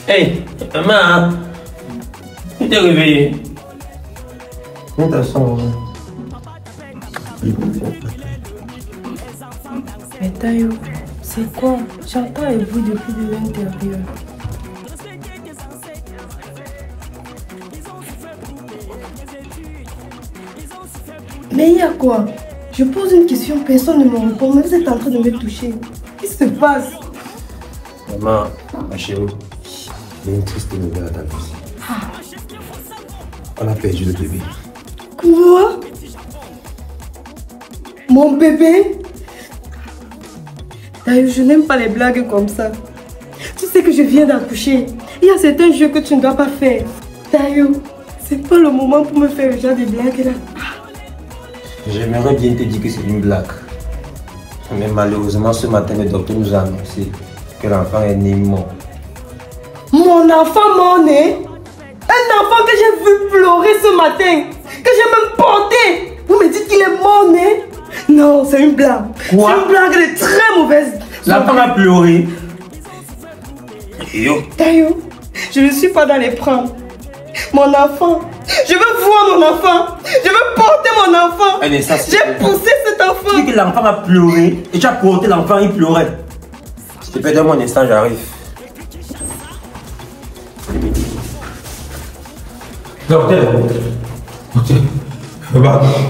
Hey, maman, tu t'es réveillé? Mais de toute façon, mais Tayo, c'est quoi? J'entends un bruit depuis de l'intérieur. Mais il y a quoi? Je pose une question, personne ne me répond, mais vous êtes en train de me toucher. Qu'est-ce qui se passe? maman, ma chérie, il y a une triste nouvelle à t'annoncer. On a perdu le bébé. Quoi? Mon bébé? Tayo, je n'aime pas les blagues comme ça. Tu sais que je viens d'accoucher. Il y a certains jeux que tu ne dois pas faire. Tayo, c'est pas le moment pour me faire le genre de blagues là. J'aimerais bien te dire que c'est une blague. Mais malheureusement, ce matin, le docteur nous a annoncé que l'enfant est né mort. Mon enfant mort-né? Un enfant que j'ai vu pleurer ce matin, que j'ai même porté. Vous me dites qu'il est mort-né? Non, c'est une blague. Quoi? C'est une blague de très mauvaise. L'enfant a pleuré. Yo. Tayo, je ne suis pas dans les prendre. Mon enfant, je veux voir mon enfant. Je veux porter mon enfant. Allez, ça, J'ai poussé cet enfant. Tu dis que l'enfant a pleuré et tu as porté l'enfant, il pleurait. S'il te plaît, donne-moi un instant, j'arrive. Docteur.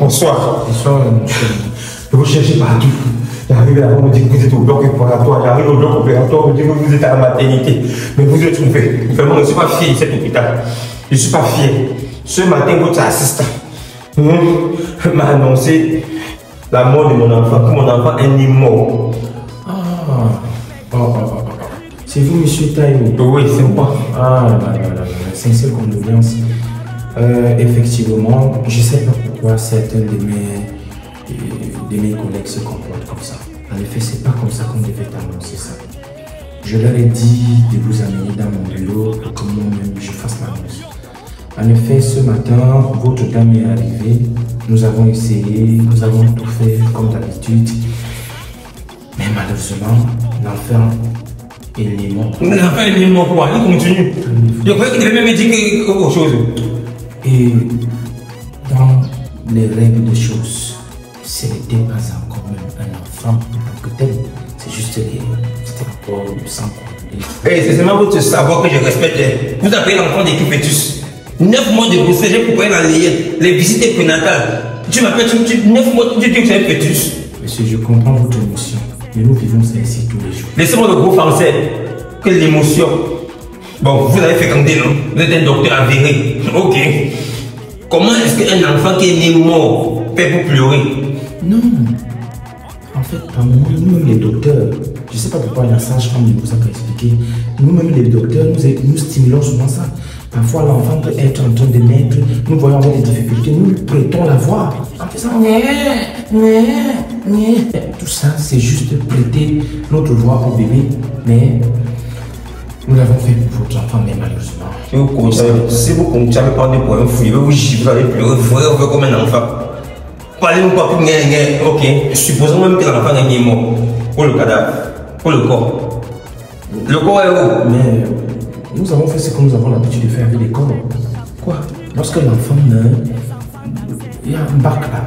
Bonsoir. Bonsoir, monsieur. Je vous cherchez partout. J'arrive là, on me dit que vous êtes au bloc opératoire. J'arrive au bloc opératoire, on me dit que vous êtes à la maternité. Mais vous êtes trompé. Vraiment, je ne suis pas fier de cet hôpital. Je ne suis pas fier. Ce matin, votre assistant m'a annoncé la mort de mon enfant. Que mon enfant est né mort. C'est vous, monsieur Tayo? Oui, c'est moi. Sincère condoléances. Effectivement, je ne sais pas pourquoi certains de mes collègues se comportent comme ça. En effet, c'est pas comme ça qu'on devait annoncer ça. Je leur ai dit de vous amener dans mon bureau pour que moi-même je fasse l'annonce. En effet, ce matin, votre dame est arrivée. Nous avons essayé, nous avons tout fait comme d'habitude. Mais malheureusement, l'enfant est né mort. L'enfant est né mort quoi? Il continue. Je croyais qu'il devait même dire quelque chose. Et dans les règles des choses, ce n'était pas encore même un enfant en tant que tel. C'est juste c'était encore sans problème. C'est seulement votre savoir que je respecte. Vous appelez l'enfant des fœtus. 9 mois de grossesse, j'ai préparé la les visites prénatales. Tu m'appelles, 9 mois, tu dis que c'est un fœtus. Monsieur, je comprends votre émotion, mais nous vivons ça ici tous les jours. Laissez-moi le gros français. Que l'émotion. Bon, vous avez fécondé, non? Vous êtes un docteur avéré. Ok. Comment est-ce qu'un enfant qui est né mort fait pour pleurer? Non. En fait, par moment, nous-mêmes les docteurs, je ne sais pas pourquoi la sage-femme ne vous a pas expliqué, nous-mêmes les docteurs, nous stimulons souvent ça. Parfois, l'enfant peut être en train de naître, nous voyons avoir des difficultés, nous lui prêtons la voix en faisant tout ça, c'est juste prêter notre voix au bébé, mais nous l'avons fait pour votre enfant, mais malheureusement. Si vous continuez à parler pour un fou, vous allez pleurer, vous allez comme un enfant. Parlez-nous pas pour ok. Supposons même que l'enfant est mort. Pour le cadavre, pour le corps. Le corps est où? Mais nous avons fait ce que nous avons l'habitude de faire avec les corps. Quoi? Lorsque l'enfant meurt, il y a un bac là.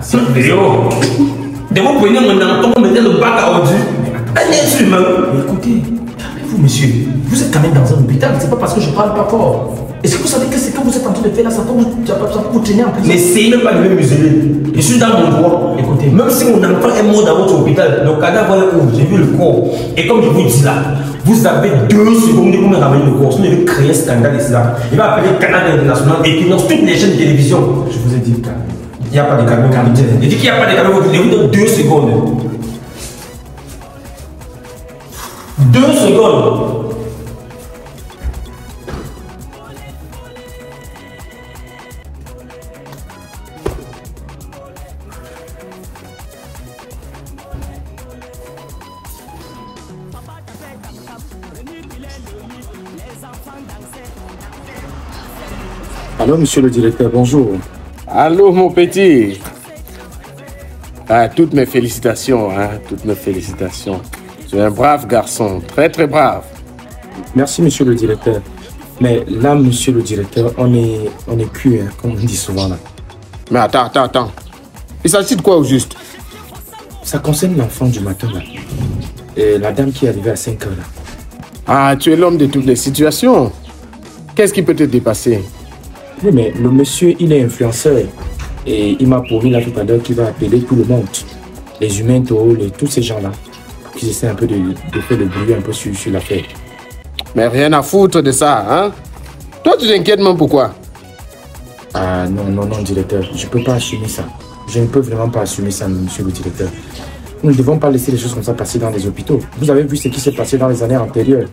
De vous prenez mon enfant, vous mettez le bac à ordures. Un être humain. Écoutez, calmez-vous, monsieur. Vous êtes quand même dans un hôpital, c'est pas parce que je parle pas fort. Est-ce que vous savez que ce que vous êtes en train de faire là, ça peut vous tenir en prison? Mais c'est même pas de me museler. Je suis dans mon droit. Écoutez, même si mon enfant est mort dans votre hôpital, le cadavre est où? J'ai vu le corps. Et comme je vous dis là, vous avez 2 secondes pour me ramener le corps. Sinon, il va créer un scandale ici là. Il va appeler le Canal international et qui lance toutes les chaînes de télévision. Je vous ai dit calme. Il n'y a pas de calme. Il dit qu'il n'y a pas de calme. Je vous donne 2 secondes. 2 secondes. Allô, monsieur le directeur, bonjour. Allô, mon petit. Ah, toutes mes félicitations, hein, toutes mes félicitations. Tu es un brave garçon, très très brave. Merci, monsieur le directeur. Mais là, monsieur le directeur, on est cuit, hein, comme on dit souvent là. Mais attends. Il s'agit de quoi au juste? Ça concerne l'enfant du matin là. Et la dame qui est arrivée à 5 heures là. Ah, tu es l'homme de toutes les situations. Qu'est-ce qui peut te dépasser? Oui, mais le monsieur, il est influenceur. Et il m'a promis là tout à l'heure qu'il va appeler tout le monde. Les humains, tous ces gens-là. Qui essaient un peu de faire le bruit un peu sur l'affaire. Mais rien à foutre de ça, hein? Toi, tu t'inquiètes même pourquoi? Ah non, directeur. Je ne peux pas assumer ça. Je ne peux vraiment pas assumer ça, monsieur le directeur. Nous ne devons pas laisser les choses comme ça passer dans les hôpitaux. Vous avez vu ce qui s'est passé dans les années antérieures.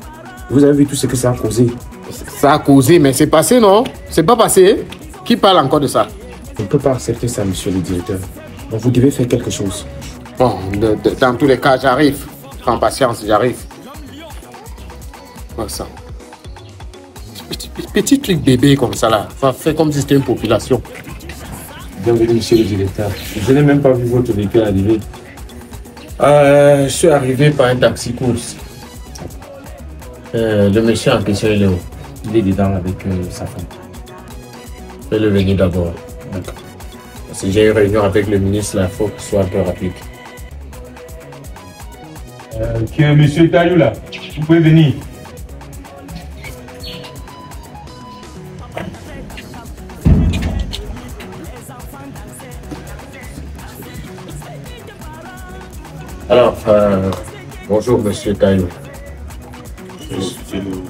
Vous avez vu tout ce que ça a causé. Ça a causé, mais c'est passé, non? C'est pas passé? Qui parle encore de ça? Je ne peux pas accepter ça, monsieur le directeur. Donc vous devez faire quelque chose. Bon, dans tous les cas, j'arrive. Prends patience, j'arrive. Voilà ça. Petit truc bébé comme ça là. Ça fait comme si c'était une population. Bienvenue, monsieur le directeur. Je n'ai même pas vu votre véhicule arriver. Je suis arrivé par un taxi course. Le monsieur en question, il est où? Il est dedans avec sa femme. Fais-le venir d'abord. D'accord. Si j'ai une réunion avec le ministre, il faut qu'il soit un peu rapide. Qui est monsieur Taillou là? Vous pouvez venir. Alors, bonjour monsieur Taillou.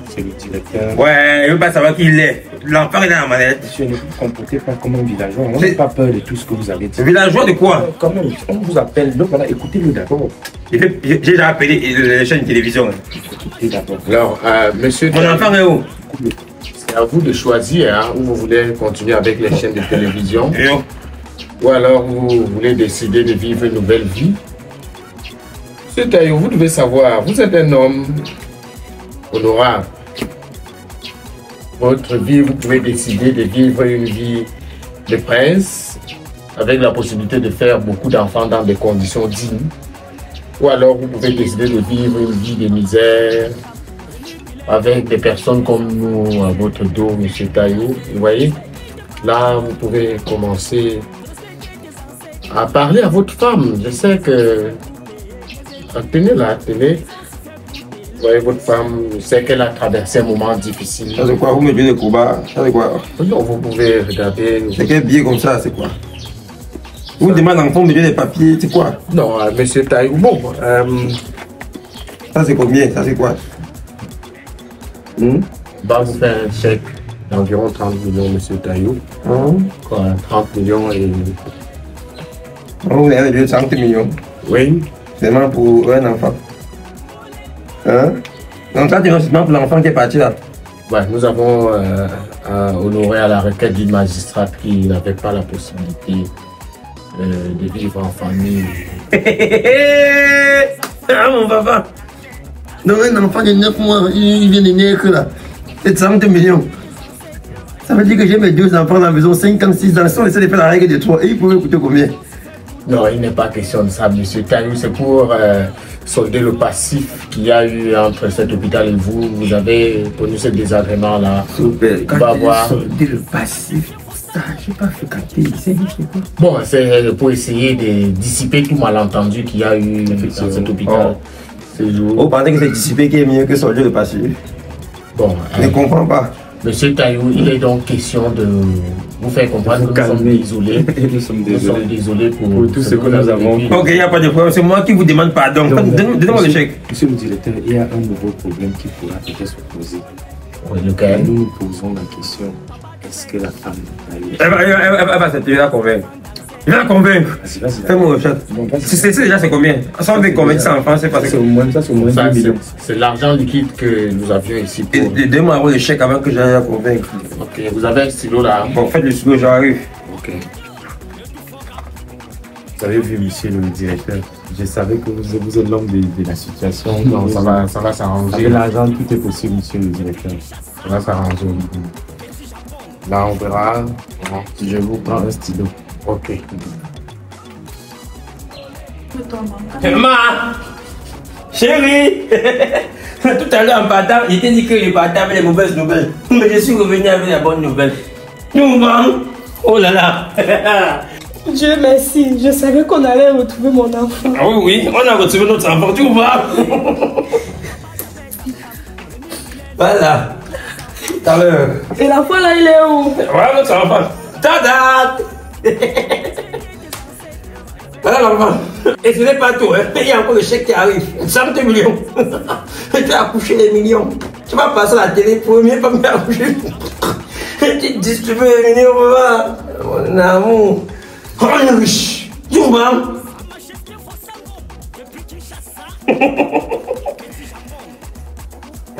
C'est le directeur. Ouais, il veut pas savoir qui il est. L'enfant est dans la manette. Monsieur, ne vous comportez pas comme un villageois. On n'a pas peur de tout ce que vous avez dit. Villageois de quoi? Quand même, on vous appelle. Donc voilà, écoutez-le d'abord. J'ai déjà appelé les chaînes de télévision. Écoutez d'abord. Alors, monsieur... Mon enfant est où? C'est à vous de choisir hein, où vous voulez continuer avec les chaînes de télévision. Yo. Ou alors vous voulez décider de vivre une nouvelle vie. Monsieur Taillou, vous devez savoir, vous êtes un homme honorable. Votre vie, vous pouvez décider de vivre une vie de prince avec la possibilité de faire beaucoup d'enfants dans des conditions dignes. Ou alors vous pouvez décider de vivre une vie de misère avec des personnes comme nous à votre dos, monsieur Taillou. Vous voyez, là vous pouvez commencer à parler à votre femme. Je sais que... Tenez là, tenez. Vous voyez, votre femme, je sais qu'elle a traversé un moment difficile. Ça c'est quoi? Vous me donnez des combats? Ça c'est quoi? Non, vous pouvez regarder. C'est quel billet comme ça? C'est quoi? Vous me demandez en fond de donner des papiers, c'est quoi? Non, monsieur Taillou, bon. Ça c'est combien? Ça c'est quoi? Va vous faire un chèque d'environ 30 millions, monsieur Taillou. Quoi, 30 millions et... Vous avez donné 30 millions. Oui. Seulement pour un enfant. Hein? Donc ça, c'est seulement pour l'enfant qui est parti là. Ouais, nous avons honoré à la requête d'une magistrate qui n'avait pas la possibilité de vivre en famille. Ah mon papa. Donc un enfant de 9 mois, il vient de naître là. C'est 30 millions. Ça veut dire que j'ai mes 2 enfants dans la maison, 56 ans. Si on essaie de faire la règle de 3, et il pouvait coûter combien? Non, il n'est pas question de ça, monsieur Taillou. C'est pour solder le passif qu'il y a eu entre cet hôpital et vous. Vous avez connu ce désagrément-là. Super. On va voir. Solder le passif, ça, je n'ai pas fait capter. C'est quoi? Bon, c'est pour essayer de dissiper tout malentendu qu'il y a eu dans cet hôpital. Vous pensez que c'est dissipé qui est mieux que solder le passif? Bon, Je ne comprends pas. monsieur Taillou, il est donc question de vous faire comprendre que nous sommes désolés. Nous sommes Nous sommes désolés pour tout ce que nous avons. Ok, il n'y a pas de problème. C'est moi qui vous demande pardon. Donnez-moi le chèque. Monsieur le directeur, il y a un nouveau problème qui pourra peut-être se poser. Oui, lequel? Nous nous posons la question, est-ce que la femme a eu... Elle va se la convaincre. Il va la convaincre. Vas-y. Fais-moi le chèque. C'est déjà c'est combien? Ça on veut convaincre ça en France, c'est pas Ça, c'est au moins 10 millions. C'est l'argent liquide que nous avions ici pour... Donnez-moi le chèque avant que j'aille la convaincre. Ok, vous avez un stylo là. Bon, faites le stylo, j'arrive. Ok. Vous avez vu, monsieur le directeur, je savais que vous êtes l'homme de la situation. Non, ça va s'arranger. Avec l'argent, tout est possible, monsieur le directeur. Ça va s'arranger. Là, on verra. Je vous prends un stylo. Ok. Toi, Ma chérie. Tout à l'heure en partant, il était dit que je partais avec les mauvaises nouvelles. Mais je suis revenu avec la bonne nouvelle. Oh là là. Dieu merci, je savais qu'on allait retrouver mon enfant. Ah oui, oui, on a retrouvé notre enfant, tu vois. Voilà. Tout à l'heure. Et l'enfant là, il est où? Voilà notre enfant. Tada. Voilà l'enfant. Et ce n'est pas tout, hein. Il y a encore le chèque qui arrive. 100 millions. Tu as accouché les millions. Tu vas passer à la télé, premier pas me accoucher. Tu distribues les millions, papa. Mon amour. Oh, il est riche. Tu vois?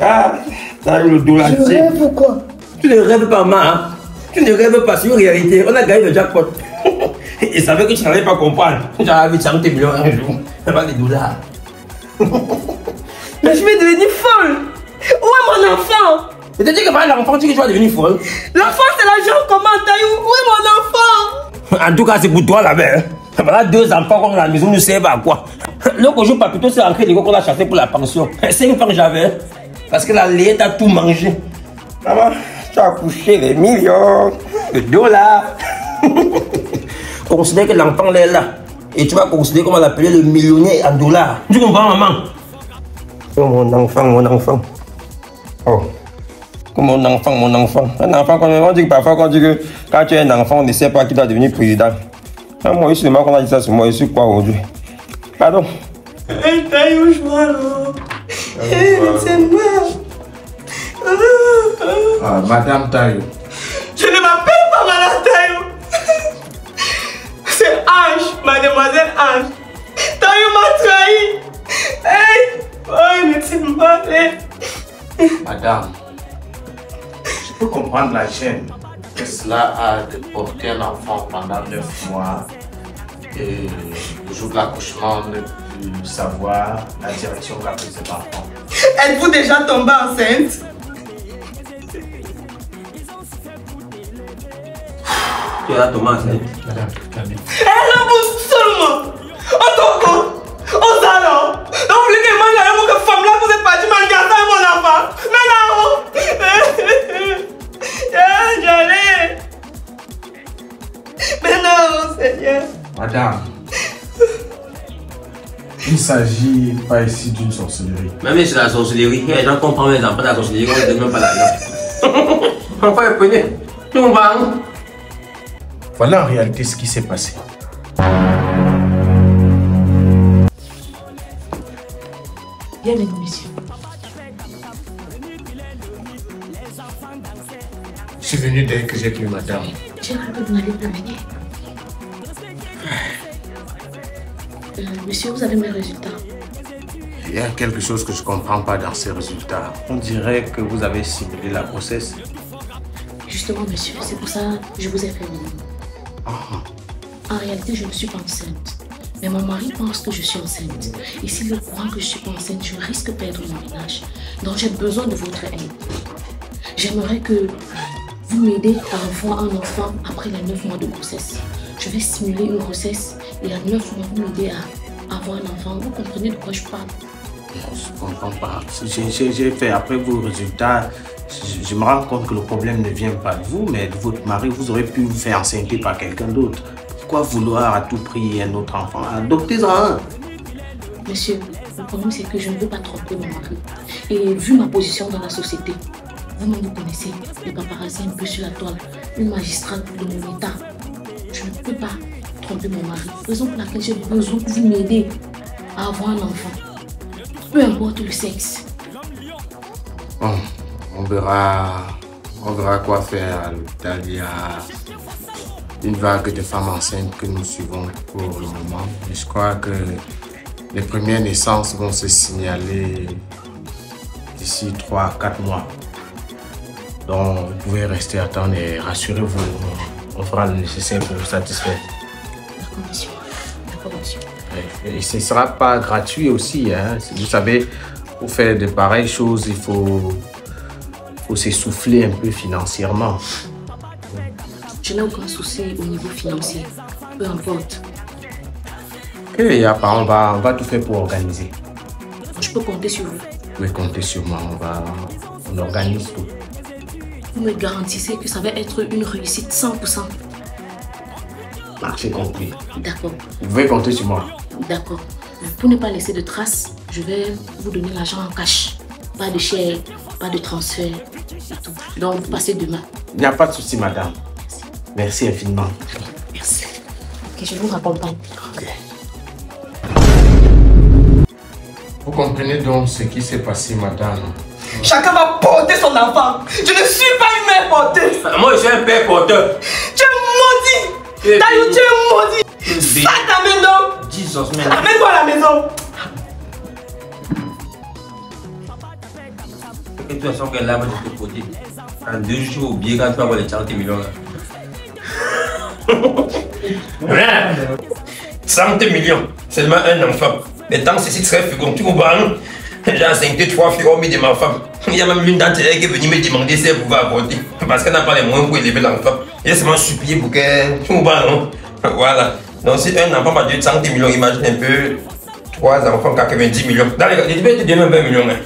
Ah, t'as eu le dos là. Je rêve ou quoi? Tu ne rêves pas, ma. Hein? Tu ne rêves pas, c'est une réalité. On a gagné le jackpot. Il savait que tu n'allais pas comprendre. J'avais 100 millions un jour. Pas des dollars. Mais je vais devenir folle. Où est mon enfant? Je te dis que par l'enfant, tu dis que tu vas devenir folle. L'enfant, c'est l'argent comment taille? Où est mon enfant? En tout cas, c'est pour toi là-bas. Voilà 2 enfants qu'on a à la maison, nous servent à quoi? L'autre jour, Papito s'est ancré l'égo qu'on a chassé pour la pension. 5 ans j'avais. Parce que la lait a tout mangé. Maman, tu as couché les millions de dollars. Considère que l'enfant est là. Et tu vas considérer comment l'appeler le millionnaire en dollars. Tu comprends, maman? Oh, mon enfant, mon enfant. Oh. Mon enfant, mon enfant. Un enfant, on dit que parfois, quand on dit que quand tu es un enfant, on ne sait pas qui doit devenir président. Moi, je suis le qu'on a dit ça sur moi, je suis quoi aujourd'hui? Pardon? C'est moi. Ah, Madame Tayo. Je ne m'appelle pas Madame Tayo. C'est Ange, mademoiselle Ange. Tayo m'a trahi. Hey! Oh, mais c'est mal. Madame, je peux comprendre la gêne que cela a de porter un enfant pendant 9 mois et le jour de l'accouchement ne plus savoir la direction qu'a pris cet enfant. Êtes-vous déjà tombée enceinte? Tu es là, Thomas. Madame, calmez-vous. Elle a bougé seulement. En au salon. Donc, vous voulez que moi, j'aille que femme là, vous êtes parti manger ça et mon enfant. Mais là-haut. J'allais. Mais non, Seigneur. Madame, il ne s'agit pas ici d'une sorcellerie. Même c'est la sorcellerie. Les gens comprennent les enfants de la sorcellerie, on ne donne même pas l'argent. Enfin, prenez. Tout va. Voilà en réalité ce qui s'est passé. Bienvenue, monsieur. Je suis venu dès que j'ai vu madame. J'ai cru que vous n'allez pas venir. Monsieur, vous avez mes résultats. Il y a quelque chose que je ne comprends pas dans ces résultats. On dirait que vous avez simulé la grossesse. Justement, monsieur, c'est pour ça que je vous ai fait venir. En réalité, je ne suis pas enceinte. Mais mon mari pense que je suis enceinte. Et s'il croit que je ne suis pas enceinte, je risque de perdre mon ménage. Donc j'ai besoin de votre aide. J'aimerais que vous m'aidez à avoir un enfant après les 9 mois de grossesse. Je vais simuler une grossesse et à 9 mois, vous m'aidez à avoir un enfant. Vous comprenez de quoi je parle? Je ne comprends pas. J'ai fait après vos résultats. Je me rends compte que le problème ne vient pas de vous, mais de votre mari. Vous aurez pu vous faire enceinter par quelqu'un d'autre. Pourquoi vouloir à tout prix un autre enfant? Adoptez-en un. Monsieur, le problème c'est que je ne veux pas tromper mon mari. Et vu ma position dans la société, vous-même vous connaissez, les paparazzi un peu sur la toile, une magistrate de mon état. Je ne peux pas tromper mon mari. Raison pour laquelle j'ai besoin que vous m'aidez à avoir un enfant. Peu importe le sexe. Bon, on verra quoi faire. Il y a une vague de femmes enceintes que nous suivons pour le moment. Et je crois que les premières naissances vont se signaler d'ici 3 à 4 mois. Donc vous pouvez rester attendre et rassurez-vous, on fera le nécessaire pour vous satisfaire. D'accord, monsieur. D'accord, monsieur. Et ce ne sera pas gratuit aussi. Hein. Vous savez, pour faire de pareilles choses, il faut s'essouffler un peu financièrement. Je n'ai aucun souci au niveau financier. Peu importe. Ok, on va tout faire pour organiser. Je peux compter sur vous. Vous pouvez compter sur moi, on organise tout. Vous me garantissez que ça va être une réussite 100%. J'ai compris. D'accord. Vous pouvez compter sur moi. D'accord. Pour ne pas laisser de traces, je vais vous donner l'argent en cash. Pas de chèque, pas de transfert et tout. Donc, vous passez demain. Il n'y a pas de souci, madame. Merci infiniment. Merci. Ok, je vous raccompagne. Ok. Vous comprenez donc ce qui s'est passé, madame? Chacun va porter son enfant. Je ne suis pas une mère porteuse. Moi, je suis un père porteur. Tu es maudit. Tayo, tu es maudit. Sac ta maison. Jesus, man. Amène-toi à la maison. De toute façon, qu'elle là, moi, je te côté. En 2 jours, oublié quand tu vas avoir les 40 millions là. 100 millions, seulement un enfant. Mais tant que ceci serait fécond, tu comprends? J'ai enceinte 3 filles hormis de ma femme. Il y a même l'une d'entre elles qui est venue me demander si elle pouvait avorter. Parce qu'elle n'a pas les moyens pour élever l'enfant. Elle a seulement supplié pour qu'elle. Tu comprends, non? Voilà. Donc si un enfant va durer 100 millions, imagine un peu 3 enfants, 90 millions. Dans les cas, je vais te donner même 20 millions. Hein.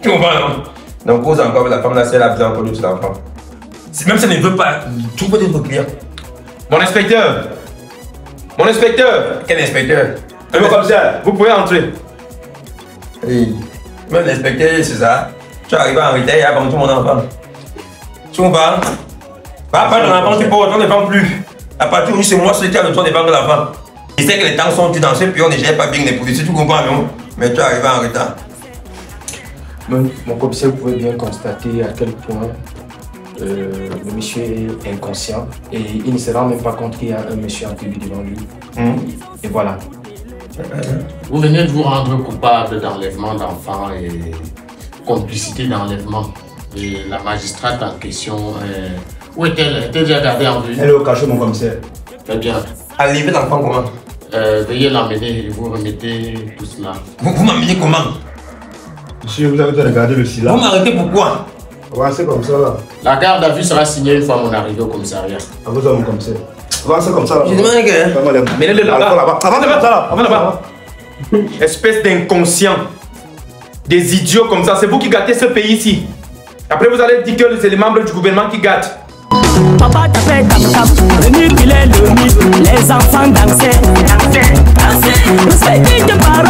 Tu comprends, non? Donc pose encore la femme là, si elle a besoin encore de cet enfant. Même si elle ne veut pas, tu peux être client. Mon inspecteur! Mon inspecteur! Quel inspecteur? Un commissaire, vous pouvez entrer. Oui. Même l'inspecteur, c'est ça. Tu arrives en retard et avant tout mon enfant. Tu comprends? Pas ton enfant, tu portes, on ne vend plus. À partir où c'est moi celui qui a le droit de vendre l'enfant. Je sais que les temps sont dans ce pays, on ne gère pas bien les policiers, tu comprends, non? Mais tu arrives en retard. Mon commissaire, vous pouvez bien constater à quel point le monsieur est inconscient et il ne se rend même pas compte qu'il y a un monsieur entendu devant lui. Et voilà. Vous venez de vous rendre coupable d'enlèvement d'enfants et complicité d'enlèvement. Et la magistrate en question, où est-elle? Est-elle déjà gardée en vue? Elle est au cachot, mon commissaire. Très bien. Enlever l'enfant comment? Veuillez l'emmener et vous remettez tout cela. Vous m'amenez comment? Monsieur, vous avez regardé le silence. Vous m'arrêtez pourquoi? Avancez comme ça là. La garde à vue sera signée une fois mon arrivée au commissariat. À vous, mon commissaire. Avancez comme ça là. Je demande que... Menez-le là-bas. Avancez là-bas. Espèce d'inconscient. Des idiots comme ça. C'est vous qui gâtez ce pays ici. Après, vous allez dire que c'est les membres du gouvernement qui gâtent. Papa t'a fait tam-tam, venu qu'il est le mythe. Les enfants dansaient, dansaient, dansaient. Respectez tes parents.